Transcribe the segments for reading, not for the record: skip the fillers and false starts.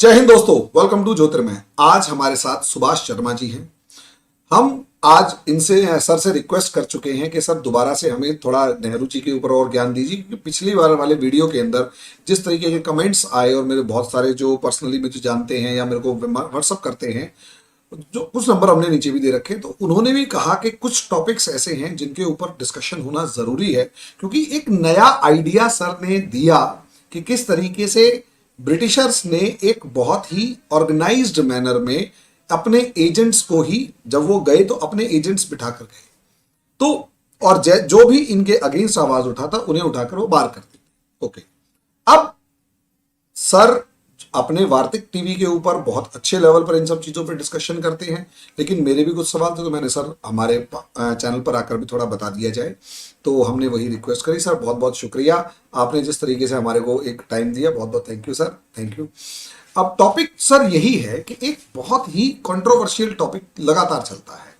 जय हिंद दोस्तों, welcome to ज्योतिर्मय। आज हमारे साथ सुभाष शर्मा जी हैं। हम आज इनसे सर से रिक्वेस्ट कर चुके हैं कि सर दोबारा से हमें थोड़ा नेहरू जी के ऊपर और ज्ञान दीजिए, क्योंकि पिछली बार वाले वीडियो के अंदर जिस तरीके के कमेंट्स आए और मेरे बहुत सारे जो पर्सनली मुझे जानते हैं या मेरे को व्हाट्सअप करते हैं, जो कुछ नंबर हमने नीचे भी दे रखे, तो उन्होंने भी कहा कि कुछ टॉपिक्स ऐसे हैं जिनके ऊपर डिस्कशन होना जरूरी है, क्योंकि एक नया आइडिया सर ने दिया कि किस तरीके से ब्रिटिशर्स ने एक बहुत ही ऑर्गेनाइज्ड मैनर में अपने एजेंट्स को ही, जब वो गए तो अपने एजेंट्स बिठा कर गए, तो और जो भी इनके अगेंस्ट आवाज उठाता उन्हें उठाकर वो बाहर कर देते। ओके, अब सर अपने वार्तिक टीवी के ऊपर बहुत अच्छे लेवल पर इन सब चीजों पर डिस्कशन करते हैं, लेकिन मेरे भी कुछ सवाल थे तो मैंने सर हमारे चैनल पर आकर भी थोड़ा बता दिया जाए, तो हमने वही रिक्वेस्ट करी। सर बहुत बहुत शुक्रिया, आपने जिस तरीके से हमारे को एक टाइम दिया, बहुत बहुत thank you sir, thank you. अब टॉपिक सर यही है कि एक बहुत ही कंट्रोवर्शियल टॉपिक लगातार चलता है,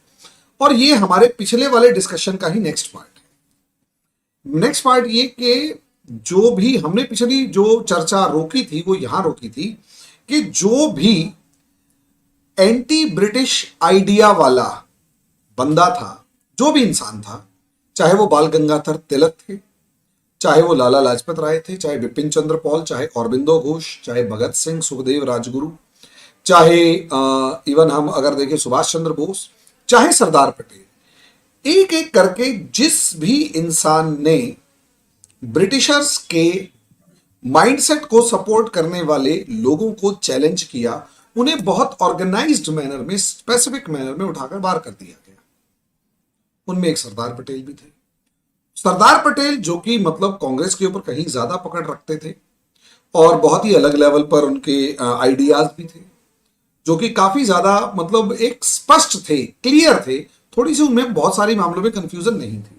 और ये हमारे पिछले वाले डिस्कशन का ही नेक्स्ट पार्ट है। नेक्स्ट पार्ट ये कि जो भी हमने पिछली जो चर्चा रोकी थी वो यहां रोकी थी कि जो भी एंटी ब्रिटिश आइडिया वाला बंदा था, जो भी इंसान था, चाहे वो बाल गंगाधर तिलक थे, चाहे वो लाला लाजपत राय थे, चाहे बिपिन चंद्र पॉल, चाहे औरबिंदो घोष, चाहे भगत सिंह, सुखदेव राजगुरु, चाहे इवन हम अगर देखें सुभाष चंद्र बोस, चाहे सरदार पटेल, एक एक करके जिस भी इंसान ने ब्रिटिशर्स के माइंडसेट को सपोर्ट करने वाले लोगों को चैलेंज किया, उन्हें बहुत ऑर्गेनाइज्ड मैनर में, स्पेसिफिक मैनर में उठाकर बाहर कर दिया गया। उनमें एक सरदार पटेल भी थे। सरदार पटेल जो कि मतलब कांग्रेस के ऊपर कहीं ज्यादा पकड़ रखते थे और बहुत ही अलग लेवल पर उनके आइडियाज भी थे, जो कि काफी ज्यादा मतलब एक स्पष्ट थे, क्लियर थे, थोड़ी सी उनमें बहुत सारे मामलों में कंफ्यूजन नहीं थी।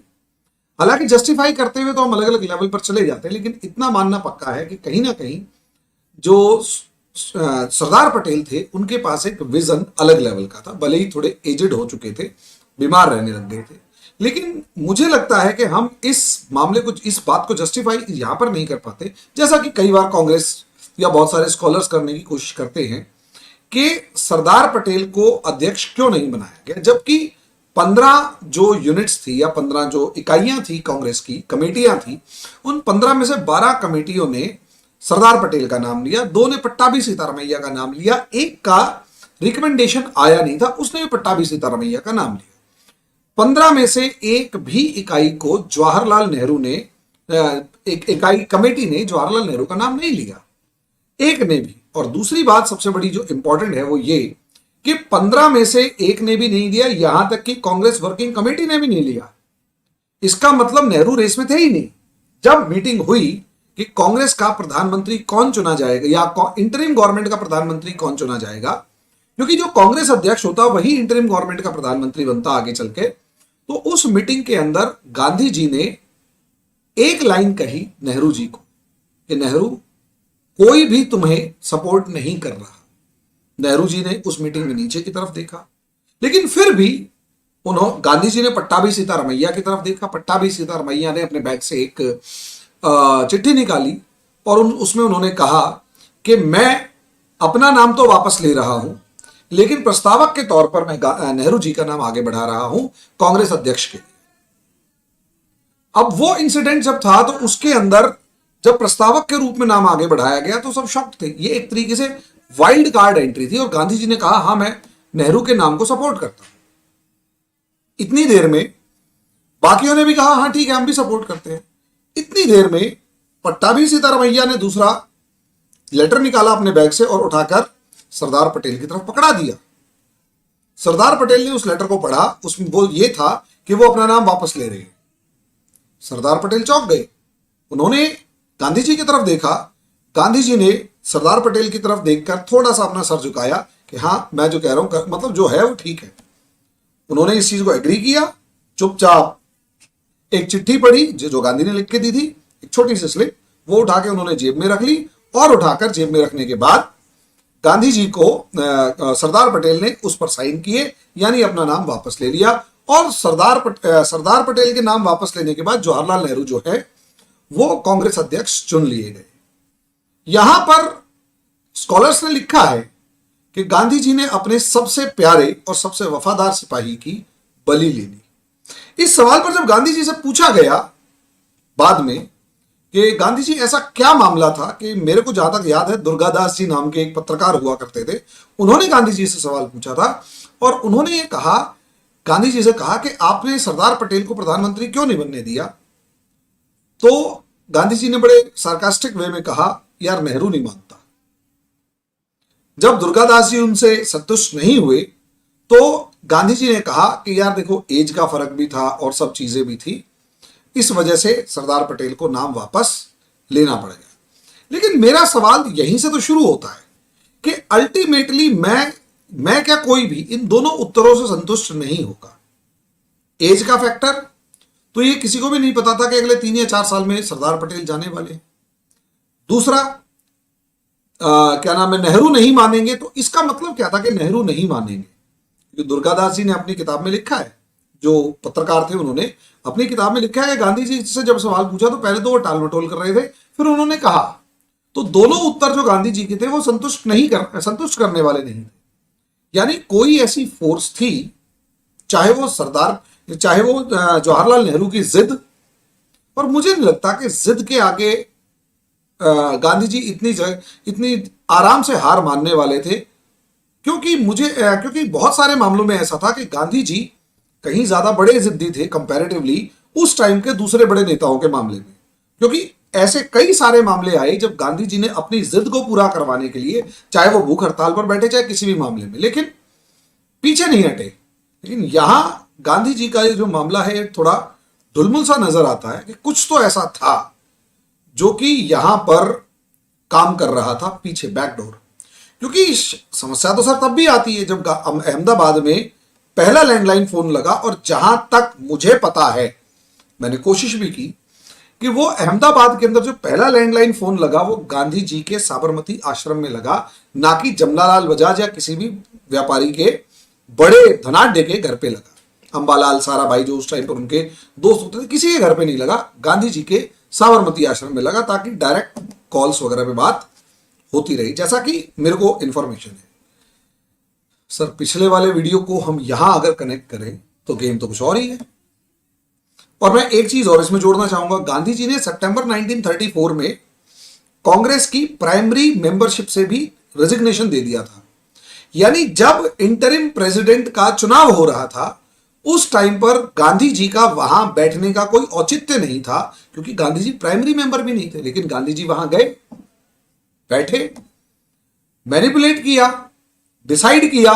हालांकि जस्टिफाई करते हुए तो हम अलग अलग लेवल पर चले जाते हैं, लेकिन इतना मानना पक्का है कि कहीं ना कहीं जो सरदार पटेल थे उनके पास एक विजन अलग लेवल का था, भले ही थोड़े एजेड हो चुके थे, बीमार रहने लग गए थे, लेकिन मुझे लगता है कि हम इस मामले को, इस बात को जस्टिफाई यहां पर नहीं कर पाते, जैसा कि कई बार कांग्रेस या बहुत सारे स्कॉलर्स करने की कोशिश करते हैं कि सरदार पटेल को अध्यक्ष क्यों नहीं बनाया गया, जबकि 15 जो यूनिट्स थी या 15 जो इकाइयां थी कांग्रेस की, कमेटियां थी, उन 15 में से 12 कमेटियों ने सरदार पटेल का नाम लिया, 2 ने पट्टाभी सीतारमैया का नाम लिया, एक का रिकमेंडेशन आया नहीं था, उसने भी पट्टाभी सीतारमैया का नाम लिया। 15 में से एक भी इकाई को जवाहरलाल नेहरू ने, एक इकाई कमेटी ने जवाहरलाल नेहरू का नाम नहीं लिया, एक ने भी। और दूसरी बात सबसे बड़ी जो इंपॉर्टेंट है वो ये कि 15 में से एक ने भी नहीं दिया, यहां तक कि कांग्रेस वर्किंग कमेटी ने भी नहीं लिया। इसका मतलब नेहरू रेस में थे ही नहीं। जब मीटिंग हुई कि कांग्रेस का प्रधानमंत्री कौन चुना जाएगा या इंटरिम गवर्नमेंट का प्रधानमंत्री कौन चुना जाएगा, क्योंकि जो कांग्रेस अध्यक्ष होता वही इंटरिम गवर्नमेंट का प्रधानमंत्री बनता आगे चल के, तो उस मीटिंग के अंदर गांधी जी ने एक लाइन कही नेहरू जी को कि नेहरू, कोई भी तुम्हें सपोर्ट नहीं कर रहा। नेहरू जी ने उस मीटिंग में नीचे की तरफ देखा, लेकिन फिर भी गांधी जी ने पट्टाभी सीतारमैया की तरफ देखा। पट्टाभी सीतारमैया ने अपने बैग से एक चिट्ठी निकाली और उसमें उन्होंने कहा कि मैं अपना नाम तो वापस ले रहा हूं, लेकिन प्रस्तावक के तौर पर मैं नेहरू जी का नाम आगे बढ़ा रहा हूं कांग्रेस अध्यक्ष के लिए। अब वो इंसिडेंट जब था तो उसके अंदर जब प्रस्तावक के रूप में नाम आगे बढ़ाया गया तो सब शॉक्ड थे। ये एक तरीके से वाइल्ड कार्ड एंट्री थी और गांधी जी ने कहा हां, मैं नेहरू के नाम को सपोर्ट करता हूं। इतनी देर में बाकियों ने भी कहा हां ठीक है, हम भी सपोर्ट करते हैं। इतनी देर में पट्टाभी सीतारमैया ने दूसरा लेटर निकाला अपने बैग से और उठाकर सरदार पटेल की तरफ पकड़ा दिया। सरदार पटेल ने उस लेटर को पढ़ा, उसमें वो ये था कि वो अपना नाम वापस ले रहे हैं। सरदार पटेल चौंक गए, उन्होंने गांधी जी की तरफ देखा। गांधी जी ने सरदार पटेल की तरफ देखकर थोड़ा सा अपना सर झुकाया कि हां, मैं जो कह रहा हूं मतलब जो है वो ठीक है। उन्होंने इस चीज को एग्री किया, चुपचाप एक चिट्ठी पढ़ी जो गांधी ने लिख के दी थी, एक छोटी सी स्लिप, वो उठा के उन्होंने जेब में रख ली और उठाकर जेब में रखने के बाद गांधी जी को सरदार पटेल ने उस पर साइन किए, यानी अपना नाम वापस ले लिया। और सरदार पटेल के नाम वापस लेने के बाद जवाहरलाल नेहरू जो है वो कांग्रेस अध्यक्ष चुन लिए गए। यहां पर स्कॉलर्स ने लिखा है कि गांधी जी ने अपने सबसे प्यारे और सबसे वफादार सिपाही की बलि ले ली। इस सवाल पर जब गांधी जी से पूछा गया बाद में कि गांधी जी ऐसा क्या मामला था, कि मेरे को जहां तक याद है दुर्गादास जी नाम के एक पत्रकार हुआ करते थे, उन्होंने गांधी जी से सवाल पूछा था और उन्होंने ये कहा, गांधी जी से कहा कि आपने सरदार पटेल को प्रधानमंत्री क्यों नहीं बनने दिया। तो गांधी जी ने बड़े सार्कास्टिक वे में कहा, यार नेहरू नहीं मानता। जब दुर्गादास जी उनसे संतुष्ट नहीं हुए तो गांधी जी ने कहा कि यार देखो, एज का फर्क भी था और सब चीजें भी थी, इस वजह से सरदार पटेल को नाम वापस लेना पड़ गया। लेकिन मेरा सवाल यहीं से तो शुरू होता है कि अल्टीमेटली मैं क्या कोई भी इन दोनों उत्तरों से संतुष्ट नहीं होगा। एज का फैक्टर, तो ये किसी को भी नहीं पता था कि अगले 3 या 4 साल में सरदार पटेल जाने वाले। दूसरा, क्या नाम है, नेहरू नहीं मानेंगे, तो इसका मतलब क्या था कि नेहरू नहीं मानेंगे। क्योंकि दुर्गादास जी ने अपनी किताब में लिखा है, जो पत्रकार थे उन्होंने अपनी किताब में लिखा है कि गांधी जी से जब सवाल पूछा तो पहले तो वो टाल मटोल कर रहे थे, फिर उन्होंने कहा। तो दोनों उत्तर जो गांधी जी के थे वो संतुष्ट करने वाले नहीं थे। यानी कोई ऐसी फोर्स थी, चाहे वो जवाहरलाल नेहरू की जिद, और मुझे नहीं लगता कि जिद के आगे गांधी जी इतनी आराम से हार मानने वाले थे। क्योंकि बहुत सारे मामलों में ऐसा था कि गांधी जी कहीं ज्यादा बड़े जिद्दी थे कंपैरेटिवली उस टाइम के दूसरे बड़े नेताओं के मामले में। क्योंकि ऐसे कई सारे मामले आए जब गांधी जी ने अपनी जिद को पूरा करवाने के लिए, चाहे वो भूख हड़ताल पर बैठे चाहे किसी भी मामले में, लेकिन पीछे नहीं हटे। लेकिन यहां गांधी जी का ये जो मामला है थोड़ा ढुलमुल सा नजर आता है कि कुछ तो ऐसा था जो कि यहां पर काम कर रहा था पीछे, बैकडोर। क्योंकि समस्या तो सर तब भी आती है जब अहमदाबाद में पहला लैंडलाइन फोन लगा, और जहां तक मुझे पता है, मैंने कोशिश भी की कि वो अहमदाबाद के अंदर जो पहला लैंडलाइन फोन लगा वो गांधी जी के साबरमती आश्रम में लगा, ना कि जमनालाल बजाज या किसी भी व्यापारी के बड़े धनाढ्य के घर पे लगा। अंबालाल साराभाई जो उस टाइम पर उनके दोस्त होते थे, किसी के घर पे नहीं लगा, गांधी जी के साबरमती आश्रम में लगा, ताकि डायरेक्ट कॉल्स वगैरह पे बात होती रही, जैसा कि मेरे को इंफॉर्मेशन है। सर पिछले वाले वीडियो को हम यहां अगर कनेक्ट करें तो गेम तो कुछ और ही है। और मैं एक चीज और इसमें जोड़ना चाहूंगा, गांधी जी ने सितंबर 1934 में कांग्रेस की प्राइमरी मेंबरशिप से भी रेजिग्नेशन दे दिया था। यानी जब इंटरिम प्रेसिडेंट का चुनाव हो रहा था उस टाइम पर गांधी जी का वहां बैठने का कोई औचित्य नहीं था, क्योंकि गांधी जी प्राइमरी मेंबर भी नहीं थे। लेकिन गांधी जी वहां गए, बैठे, मैनिपुलेट किया, डिसाइड किया,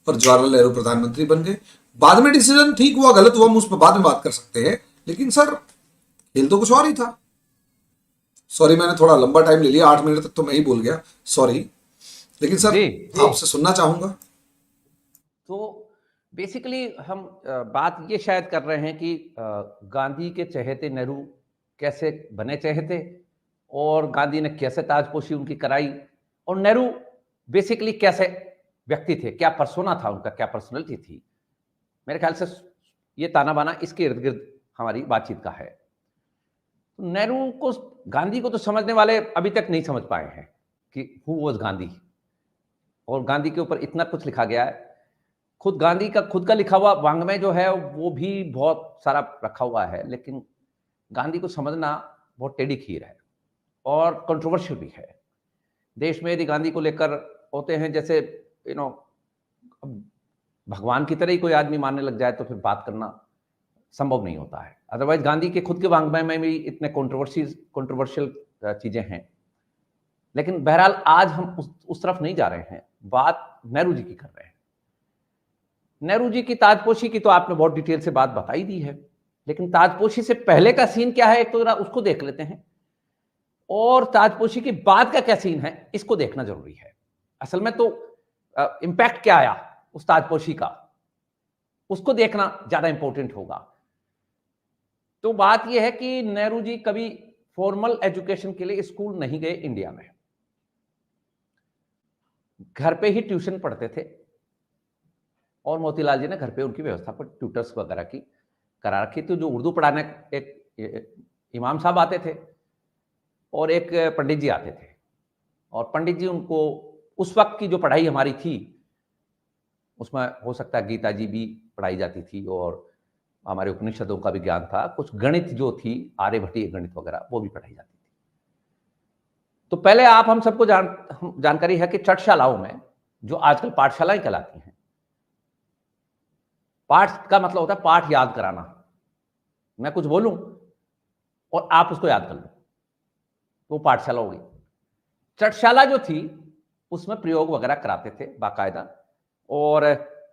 और जवाहरलाल नेहरू प्रधानमंत्री बन गए। बाद में डिसीजन ठीक हुआ गलत हुआ, हम उस पर बाद में बात कर सकते हैं, लेकिन सर खेल तो कुछ और ही था। सॉरी, मैंने थोड़ा लंबा टाइम ले लिया, 8 मिनट तक तो मैं ही बोल गया, सॉरी। लेकिन सर आपसे सुनना चाहूंगा। तो बेसिकली हम बात ये शायद कर रहे हैं कि गांधी के चहेते नेहरू कैसे बने चहेते, और गांधी ने कैसे ताजपोशी उनकी कराई, और नेहरू बेसिकली कैसे व्यक्ति थे, क्या पर्सोना था उनका, क्या पर्सनैलिटी थी। मेरे ख्याल से ये ताना बाना इसके इर्द गिर्द हमारी बातचीत का है। तो नेहरू को, गांधी को तो समझने वाले अभी तक नहीं समझ पाए हैं कि हु वाज गांधी, और गांधी के ऊपर इतना कुछ लिखा गया है। खुद गांधी का खुद का लिखा हुआ वांग्मय जो है वो भी बहुत सारा रखा हुआ है, लेकिन गांधी को समझना बहुत टेढ़ी खीर है और कंट्रोवर्शियल भी है। देश में यदि गांधी को लेकर होते हैं जैसे भगवान की तरह ही कोई आदमी मानने लग जाए तो फिर बात करना संभव नहीं होता है। अदरवाइज गांधी के खुद के वांग्मय में भी इतने कंट्रोवर्शियल चीजें हैं। लेकिन बहरहाल आज हम उस तरफ नहीं जा रहे हैं, बात नेहरू जी की कर रहे हैं। नेहरू जी की ताजपोशी की तो आपने बहुत डिटेल से बात बताई दी है, लेकिन ताजपोशी से पहले का सीन क्या है एक तो जरा उसको देख लेते हैं, और ताजपोशी के बाद का क्या सीन है इसको देखना जरूरी है। असल में तो इंपैक्ट क्या आया उस ताजपोशी का, उसको देखना ज्यादा इंपॉर्टेंट होगा। तो बात यह है कि नेहरू जी कभी फॉर्मल एजुकेशन के लिए स्कूल नहीं गए इंडिया में, घर पे ही ट्यूशन पढ़ते थे, और मोतीलाल जी ने घर पे उनकी व्यवस्था पर ट्यूटर्स वगैरह की करा रखी थी। जो उर्दू पढ़ाने एक इमाम साहब आते थे और एक पंडित जी आते थे, और पंडित जी उनको उस वक्त की जो पढ़ाई हमारी थी उसमें हो सकता है गीता जी भी पढ़ाई जाती थी और हमारे उपनिषदों का भी ज्ञान था, कुछ गणित जो थी आर्यभट्टीय गणित वगैरह वो भी पढ़ाई जाती थी। तो पहले आप हम सबको जानकारी है कि चटशालाओं में, जो आजकल पाठशालाएं कहलाती हैं, पाठ का मतलब होता है पाठ याद कराना। मैं कुछ बोलूं और आप उसको याद कर लो, वो पाठशाला हो गई। चटशाला जो थी उसमें प्रयोग वगैरह कराते थे बाकायदा, और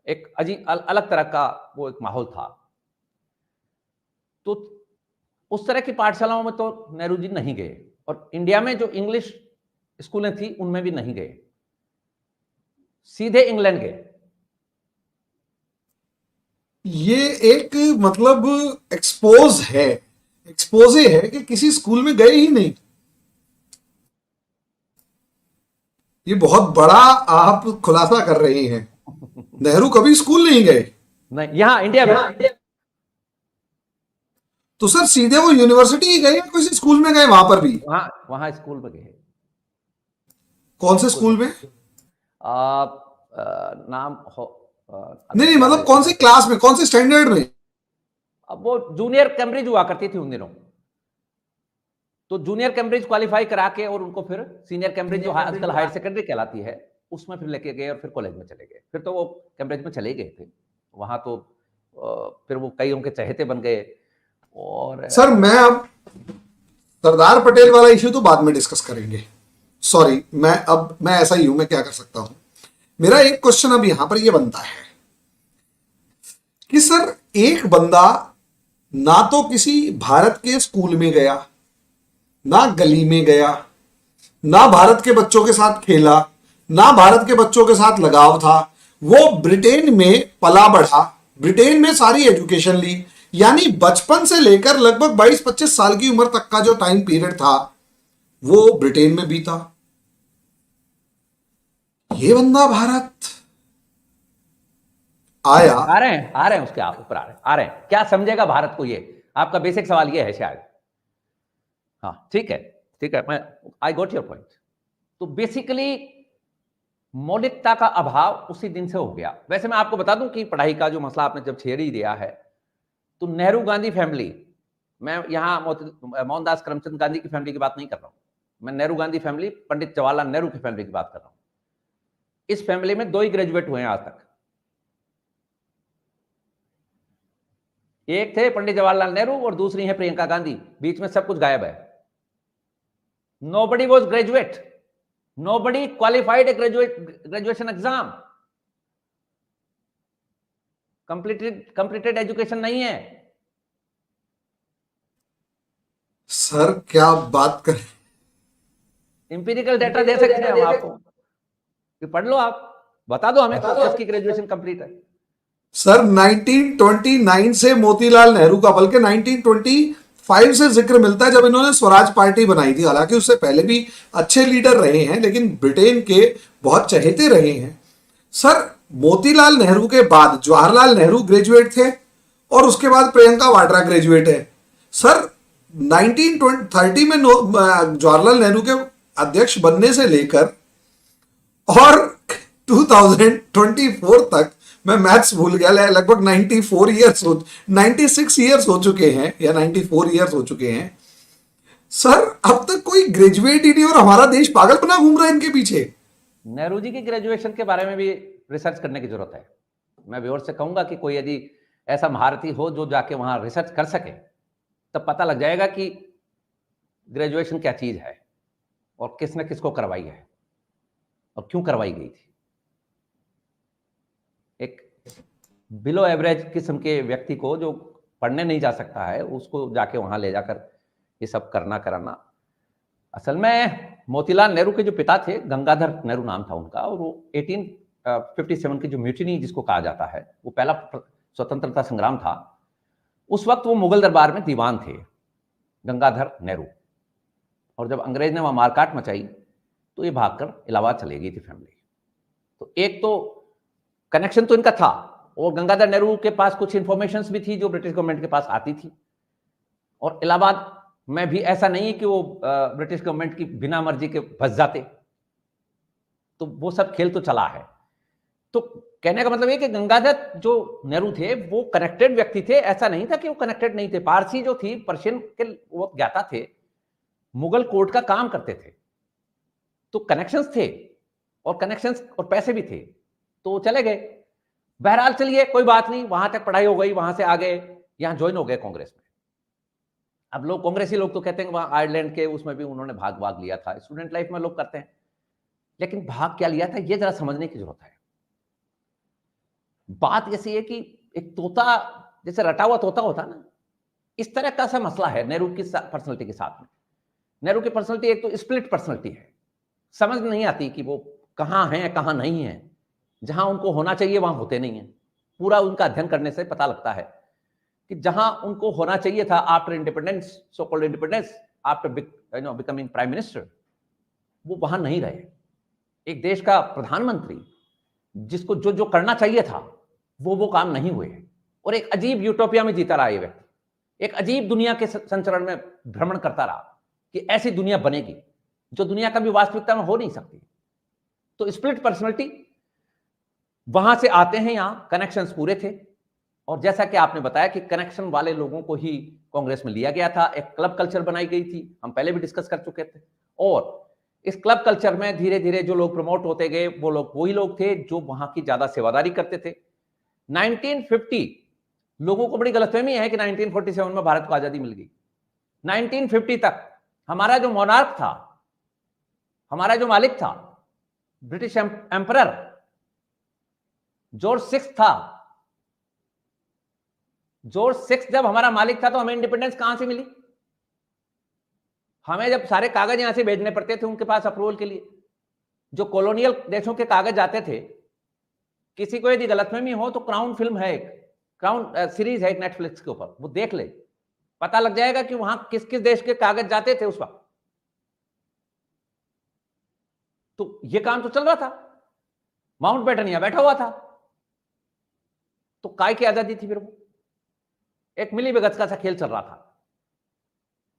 एक अजीब अलग तरह का वो एक माहौल था। तो उस तरह की पाठशालाओं में तो नेहरू जी नहीं गए, और इंडिया में जो इंग्लिश स्कूलें थी उनमें भी नहीं गए, सीधे इंग्लैंड गए। ये एक मतलब एक्सपोजे है कि किसी स्कूल में गए ही नहीं। ये बहुत बड़ा आप खुलासा कर रहे हैं। नेहरू कभी स्कूल नहीं गए? नहीं, यहां इंडिया में। तो सर सीधे वो यूनिवर्सिटी ही गए या किसी स्कूल में गए वहां पर भी? वहां वहां स्कूल में गए। कौन से स्कूल स्कूल में में? नाम हो, नहीं अभी नहीं, याद मतलब है। कौन सी क्लास में, कौन से स्टैंडर्ड में? अब वो जूनियर कैम्ब्रिज हुआ करती थी उन दिनों, तो जूनियर कैम्ब्रिज क्वालिफाई करा के और उनको फिर सीनियर कैम्ब्रिज जो आजकल हायर सेकेंडरी कहलाती है उसमें फिर लेके गए और फिर कॉलेज में चले गए। फिर तो वो कैम्ब्रिज में चले गए थे, वहां तो फिर वो कई उनके चहेते बन गए। और सर मैं अब सरदार पटेल वाला इश्यू तो बाद में डिस्कस करेंगे। सॉरी, मैं ऐसा ही हूं, मैं क्या कर सकता हूं। मेरा एक क्वेश्चन अब यहां पर यह बनता है कि सर एक बंदा ना तो किसी भारत के स्कूल में गया, ना गली में गया, ना भारत के बच्चों के साथ खेला, ना भारत के बच्चों के साथ लगाव था, वो ब्रिटेन में पला बढ़ा, ब्रिटेन में सारी एजुकेशन ली, यानी बचपन से लेकर लगभग 22-25 साल की उम्र तक का जो टाइम पीरियड था वो ब्रिटेन में बीता। ये बंदा भारत आया। आ रहे हैं उसके आप ऊपर आ रहे हैं। क्या समझेगा भारत को, ये आपका बेसिक सवाल ये है शायद। हाँ ठीक है, मैं आई गॉट योर पॉइंट। तो बेसिकली मौलिकता का अभाव उसी दिन से हो गया। वैसे मैं आपको बता दूं कि पढ़ाई का जो मसला आपने जब छेड़ ही दिया है, तो नेहरू गांधी फैमिली, मैं यहां मोहनदास करमचंद गांधी की फैमिली की बात नहीं कर रहा हूं, मैं नेहरू गांधी फैमिली, पंडित जवाहरलाल नेहरू की फैमिली की बात कर रहा हूं। इस फैमिली में 2 ही ग्रेजुएट हुए हैं आज तक। एक थे पंडित जवाहरलाल नेहरू और दूसरी है प्रियंका गांधी, बीच में सब कुछ गायब है। Nobody was graduate, nobody qualified A graduation exam, completed education नहीं है। सर क्या बात कर, इंपीरिकल डेटा दे सकते हैं हम आपको, कि पढ़ लो, आप बता दो हमें किसकी ग्रेजुएशन कंप्लीट है। सर 1929 से मोतीलाल नेहरू का, बल्कि 1925 से जिक्र मिलता है जब इन्होंने स्वराज पार्टी बनाई थी। हालांकि उससे पहले भी अच्छे लीडर रहे हैं, लेकिन ब्रिटेन के बहुत चहेते रहे हैं। सर मोतीलाल नेहरू के बाद जवाहरलाल नेहरू ग्रेजुएट थे और उसके बाद प्रियंका वाड्रा ग्रेजुएट है। सर 1930 में जवाहरलाल नेहरू के अध्यक्ष बनने से लेकर और 2024 तक, मैं मैथ्स भूल गया, लगभग 96 ईयर्स हो चुके हैं या 94 ईयर्स हो चुके हैं। सर अब तक कोई ग्रेजुएट ही नहीं और हमारा देश पागल बना घूम रहा है इनके पीछे। नेहरू जी की ग्रेजुएशन के बारे में भी रिसर्च करने की जरूरत है। मैं व्यूअर से कहूंगा कि कोई यदि ऐसा महारथी हो जो जाके वहां रिसर्च कर सके, तब पता लग जाएगा कि ग्रेजुएशन क्या चीज है और किसने किसको करवाई है और क्यों करवाई गई थी। एक बिलो एवरेज किस्म के व्यक्ति को जो पढ़ने नहीं जा सकता है, उसको जाके वहां ले जाकर ये सब कराना। असल में मोतीलाल नेहरू के जो पिता थे, गंगाधर नेहरू नाम था उनका, और वो 1857 की जो म्यूटिनी जिसको कहा जाता है, वो पहला स्वतंत्रता संग्राम था। उस वक्त वो मुगल दरबार में दीवान थे, गंगाधर नेहरू। और जब अंग्रेज ने वहां मारकाट मचाई तो ये भागकर इलाहाबाद चली गई थी फैमिली। तो एक तो कनेक्शन तो इनका था, और गंगाधर नेहरू के पास कुछ इंफॉर्मेशंस भी थी जो ब्रिटिश गवर्नमेंट के पास आती थी। और इलाहाबाद में भी ऐसा नहीं है कि वो ब्रिटिश गवर्नमेंट की बिना मर्जी के बस जाते। तो वो सब खेल तो चला है। तो कहने का मतलब ये कि गंगाधर जो नेहरू थे वो कनेक्टेड व्यक्ति थे, ऐसा नहीं था कि वो कनेक्टेड नहीं थे। पारसी जो थी, पर्शियन के वो ज्ञाता थे, मुगल कोर्ट का काम करते थे, तो कनेक्शंस थे, और कनेक्शंस और पैसे भी थे, तो चले गए। बहरहाल चलिए, कोई बात नहीं, वहां तक पढ़ाई हो गई, वहां से आ गए, यहां ज्वाइन हो गए कांग्रेस में। अब लोग, कांग्रेसी लोग तो कहते हैं कि वहां आयरलैंड के उसमें भी उन्होंने भाग लिया था, स्टूडेंट लाइफ में लोग करते हैं, लेकिन भाग क्या लिया था ये जरा समझने की जरूरत है। बात ऐसी है कि एक तोता, जैसे रटा हुआ तोता होता ना, इस तरह का सा मसला है नेहरू की पर्सनैलिटी के साथ में। नेहरू की पर्सनैलिटी एक तो स्प्लिट पर्सनैलिटी है, समझ नहीं आती कि वो कहां हैं कहां नहीं है, जहां उनको होना चाहिए वहां होते नहीं है। पूरा उनका अध्ययन करने से पता लगता है कि जहां उनको होना चाहिए था after independence, so called independence, after becoming prime minister, वो वहां नहीं रहे। एक देश का प्रधानमंत्री जिसको जो जो करना चाहिए था वो काम नहीं हुए, और एक अजीब यूटोपिया में जीता रहा ये व्यक्ति, एक अजीब दुनिया के संचरण में भ्रमण करता रहा कि ऐसी दुनिया बनेगी जो दुनिया कभी वास्तविकता में हो नहीं सकती। तो स्प्लिट पर्सनैलिटी, वहां से आते हैं, यहां कनेक्शंस पूरे थे, और जैसा कि आपने बताया कि कनेक्शन वाले लोगों को ही कांग्रेस में लिया गया था। एक क्लब कल्चर बनाई गई थी, हम पहले भी डिस्कस कर चुके थे, और इस क्लब कल्चर में धीरे धीरे जो लोग प्रमोट होते गए वो लोग वही लोग थे जो वहां की ज्यादा सेवादारी करते थे। 1950, लोगों को बड़ी गलतफहमी है कि 1947 में भारत को आजादी मिल गई। 1950 तक हमारा जो मोनार्क था, हमारा जो मालिक था, ब्रिटिश एम्परर जॉर्ज सिक्स था। जॉर्ज सिक्स जब हमारा मालिक था तो हमें इंडिपेंडेंस कहां से मिली? हमें जब सारे कागज यहां से भेजने पड़ते थे उनके पास अप्रूवल के लिए, जो कॉलोनियल देशों के कागज जाते थे, किसी को यदि गलतफहमी हो तो क्राउन फिल्म है, एक क्राउन सीरीज है एक नेटफ्लिक्स के ऊपर, वो देख ले, पता लग जाएगा कि वहां किस किस देश के कागज जाते थे उस वक्त। तो ये काम तो चल रहा था, माउंट बैटन यहां बैठा हुआ था, तो काय की आजादी थी फिर? वो एक मिली भगत का सा खेल चल रहा था,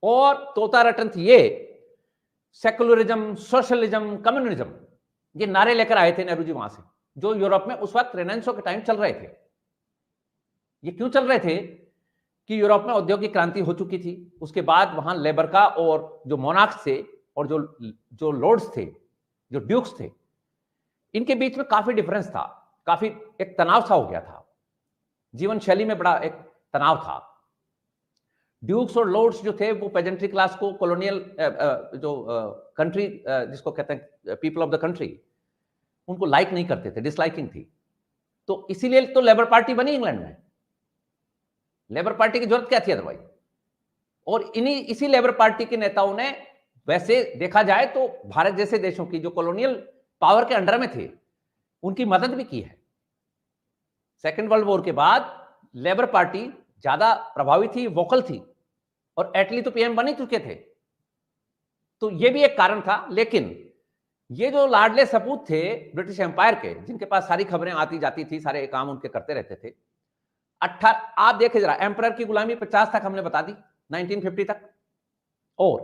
और तोता रटन थी ये सेकुलरिज्म, सोशलिज्म, कम्युनिज्म, ये नारे लेकर आए थे नेहरू जी वहां से, जो यूरोप में उस वक्त रेनेसां के टाइम चल रहे थे। ये क्यों चल रहे थे कि यूरोप में औद्योगिक क्रांति हो चुकी थी, उसके बाद वहां लेबर का, और जो मोनार्क्स थे और जो लॉर्ड्स थे, जो ड्यूक्स थे, इनके बीच में काफी डिफरेंस था, काफी एक तनाव सा हो गया था, जीवन शैली में बड़ा एक तनाव था। ड्यूक्स और लॉर्ड्स जो थे वो पेजेंट्री क्लास को, कॉलोनियल जो कंट्री जिसको कहते हैं पीपल ऑफ द कंट्री, उनको लाइक नहीं करते थे, डिसलाइकिंग थी। तो इसीलिए तो लेबर पार्टी बनी इंग्लैंड में। लेबर पार्टी की जरूरत क्या थी अदरवाइज? और इसी लेबर पार्टी के नेताओं ने, वैसे देखा जाए तो भारत जैसे देशों की जो कॉलोनियल पावर के अंडर में थे, उनकी मदद भी की है। सेकेंड वर्ल्ड वॉर के बाद लेबर पार्टी ज्यादा प्रभावी थी, वोकल थी, और एटली तो पीएम बन ही चुके थे, तो ये भी एक कारण था। लेकिन ये जो लाडले सपूत थे ब्रिटिश एम्पायर के, जिनके पास सारी खबरें आती जाती थी, सारे काम उनके करते रहते थे, आप देखे जरा, एम्परर की गुलामी 50 तक हमने बता दी, 1950 तक, और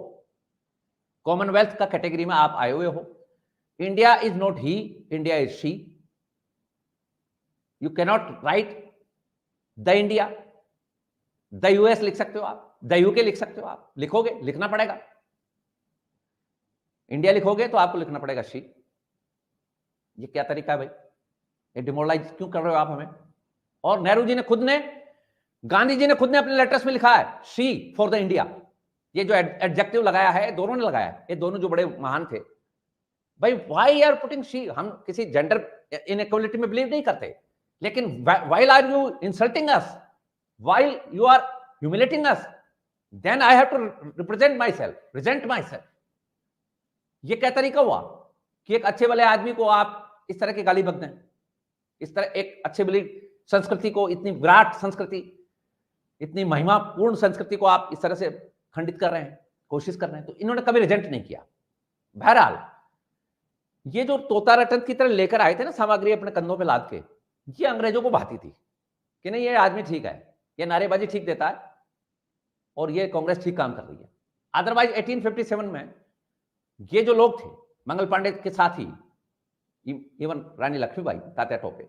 कॉमनवेल्थ का कैटेगरी में आप आए हुए हो। India is not he, India is she. You cannot right the India, the US लिख सकते हो आप, द यूके लिख सकते हो आप, लिखोगे, लिखना पड़ेगा। इंडिया लिखोगे तो आपको लिखना पड़ेगा शी। ये क्या तरीका है भाई? ये डिमोरलाइज क्यों कर रहे हो आप हमें? और नेहरू जी ने खुद ने, गांधी जी ने खुद ने अपने लेटर्स में लिखा है शी फॉर द इंडिया। ये जो एडजेक्टिव लगाया है, दोनों ने लगाया है, ये दोनों जो बड़े महान थे। भाई व्हाई आर पुटिंग शी? हम किसी जेंडर इनइक्वालिटी में बिलीव नहीं करते, लेकिन while are you insulting us, while you are humiliating us, then I have to represent myself, present myself. ये क्या तरीका हुआ कि एक अच्छे वाले आदमी को आप इस तरह की गाली बक दें? इस तरह एक अच्छे भली संस्कृति को, इतनी विराट संस्कृति, इतनी महिमापूर्ण संस्कृति को आप इस तरह से खंडित कर रहे हैं, कोशिश कर रहे हैं। तो इन्होंने कभी रिजेंट नहीं किया। बहरहाल ये जो तोता रटन की तरह लेकर आए थे ना सामग्री अपने कंधों पे लाद के, ये अंग्रेजों को भाती थी कि नहीं ये आदमी ठीक है, ये नारेबाजी ठीक देता है, और ये कांग्रेस ठीक काम कर रही है। अदरवाइज 1857 में ये जो लोग थे, मंगल पांडे के साथ ही, इवन रानी लक्ष्मीबाई, तात्या टोपे,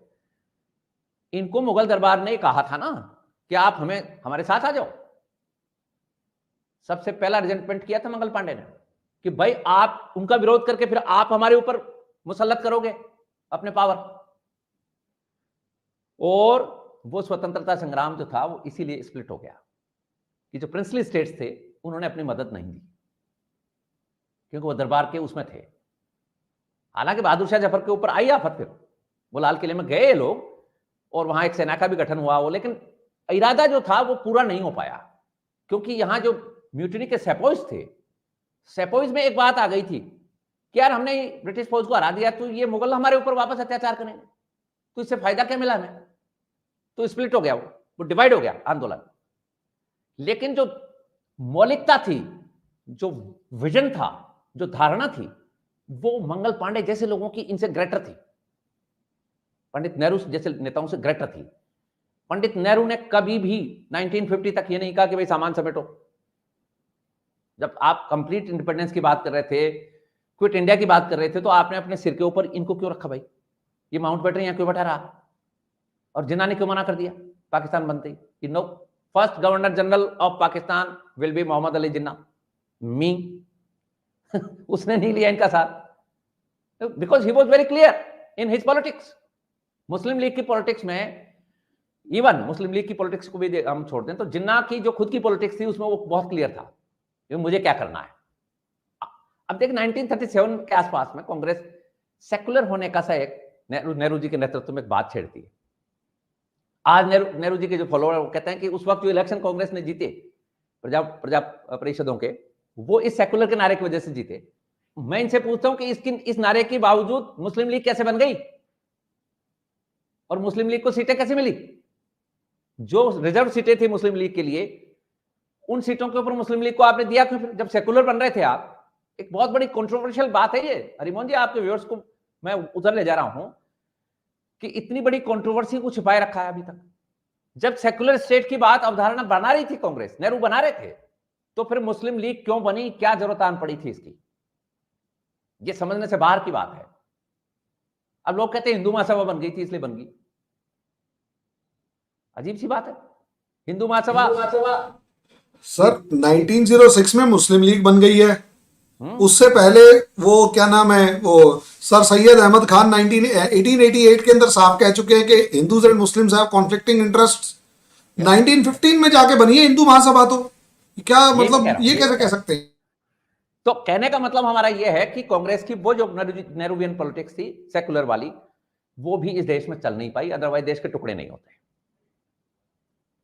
इनको मुगल दरबार ने कहा था ना कि आप हमारे साथ आ जाओ। सबसे पहला रिजेंटमेंट किया था मंगल पांडे ने कि भाई आप उनका विरोध करके फिर आप हमारे ऊपर मुसल्लत करोगे अपने पावर। और वो स्वतंत्रता संग्राम जो था वो इसीलिए स्प्लिट हो गया कि जो प्रिंसली स्टेट्स थे उन्होंने अपनी मदद नहीं दी, क्योंकि वो दरबार के उसमें थे। हालांकि बहादुर शाह जफर के ऊपर आई आफत, फिर वो लाल किले में गए लोग और वहां एक सेना का भी गठन हुआ, वो लेकिन इरादा जो था वो पूरा नहीं हो पाया, क्योंकि यहां जो म्यूटिनी के सेपोइज थे, सेपोइज में एक बात आ गई थी कि यार हमने ब्रिटिश फौज को हरा दिया, तो ये मुगल हमारे ऊपर वापस अत्याचार करेंगे, तो इससे फायदा क्या मिला हमें। तो स्प्लिट हो गया, वो डिवाइड हो गया आंदोलन। लेकिन जो मौलिकता थी, जो विजन था, जो धारणा थी, वो मंगल पांडे जैसे लोगों की इनसे ग्रेटर थी, पंडित नेहरू जैसे नेताओं से ग्रेटर थी। पंडित नेहरू ने कभी भी 1950 तक ये नहीं कहा कि भाई सामान समेटो। जब आप कंप्लीट इंडिपेंडेंस की बात कर रहे थे, क्विट इंडिया की बात कर रहे थे, तो आपने अपने सिर के ऊपर इनको क्यों रखा भाई, ये माउंट बैटन यहां क्यों बैठा रहा, और जिन्ना ने क्यों मना कर दिया पाकिस्तान बनते ही, no, first governor general of Pakistan will be Mohammad Ali Jinnah, me. उसने नहीं लिया इनका साथ, because he was very clear in his politics. Muslim League की पॉलिटिक्स में, इवन मुस्लिम लीग की पॉलिटिक्स को भी हम छोड़ दें, तो जिन्ना की जो खुद की पॉलिटिक्स थी उसमें वो बहुत क्लियर था कि मुझे क्या करना है। अब देख 1937 के आसपास में कांग्रेस सेकुलर होने का सा एक नेहरू जी के नेतृत्व में एक बात छेड़ती है। आज नेहरू जी के जो फॉलोअर वो कहते हैं कि उस वक्त जो इलेक्शन कांग्रेस ने जीते प्रजा परिषदों के, वो इस सेकुलर के नारे की वजह से जीते। मैं इनसे पूछता हूं कि इस नारे के बावजूद मुस्लिम लीग कैसे बन गई और मुस्लिम लीग को सीटें कैसे मिली। जो रिजर्व सीटें थी मुस्लिम लीग के लिए, उन सीटों के ऊपर मुस्लिम लीग को आपने दिया क्यों फिर, जब सेकुलर बन रहे थे आप। एक बहुत बड़ी कंट्रोवर्शियल बात है ये हरिमोहन जी, आपके व्यूअर्स को मैं उधर ले जा रहा हूं कि इतनी बड़ी कंट्रोवर्सी को छिपाए रखा है अभी तक। जब सेकुलर स्टेट की बात अवधारणा बना रही थी कांग्रेस, नेहरू बना रहे थे, तो फिर मुस्लिम लीग क्यों बनी, क्या जरूरत आन पड़ी थी इसकी, ये समझने से बाहर की बात है। अब लोग कहते हैं हिंदू महासभा बन गई थी इसलिए बन गई, अजीब सी बात है। हिंदू महासभा सर 1906 में मुस्लिम लीग बन गई है, उससे पहले वो क्या नाम है, वो सर सैयद अहमद खान 1888 के अंदर साफ कह चुके हैं कि Hindus and Muslims have conflicting interest. 1915 में जाके बनी है हिंदू महासभा, तो क्या मतलब ये कैसे कह सकते हैं। तो कहने का मतलब हमारा यह है कि कांग्रेस की वो जो नेहरूवियन पॉलिटिक्स थी सेकुलर वाली, वो भी इस देश में चल नहीं पाई, अदरवाइज देश के टुकड़े नहीं होते।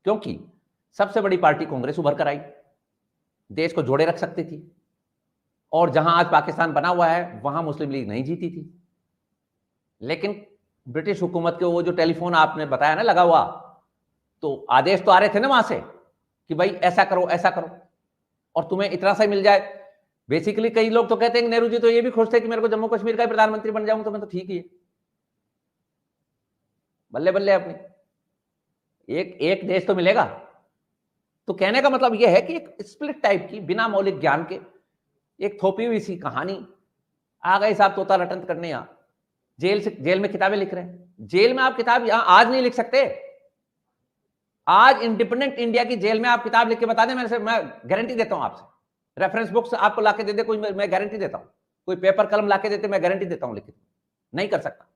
क्योंकि सबसे बड़ी पार्टी कांग्रेस उभर कर आई, देश को जोड़े रख सकती थी, और जहां आज पाकिस्तान बना हुआ है वहां मुस्लिम लीग नहीं जीती थी। लेकिन ब्रिटिश हुकूमत के वो जो टेलीफोन आपने बताया ना लगा हुआ, तो आदेश तो आ रहे थे ना वहां से कि भाई ऐसा करो ऐसा करो और तुम्हें इतना सा मिल जाए। बेसिकली कई लोग तो कहते हैं नेहरू जी तो ये भी खुश थे कि मेरे को जम्मू कश्मीर का प्रधानमंत्री बन जाऊं तो मैं तो ठीक ही है, बल्ले बल्ले अपनी एक देश तो मिलेगा। तो कहने का मतलब यह है कि एक स्प्लिट टाइप की बिना मौलिक ज्ञान के एक थोपी हुई सी कहानी। आ गए साहब तोता रटंत करने, यहां जेल में किताबें लिख रहे हैं। जेल में आप किताब यहां आज नहीं लिख सकते। आज इंडिपेंडेंट इंडिया की जेल में आप किताब लिख के बता दें, मैं गारंटी देता हूं आपसे, रेफरेंस बुक्स आपको लाके दे दे कोई, मैं गारंटी देता हूं, कोई पेपर कलम लाके देते मैं गारंटी देता हूं, लेकिन नहीं कर सकता।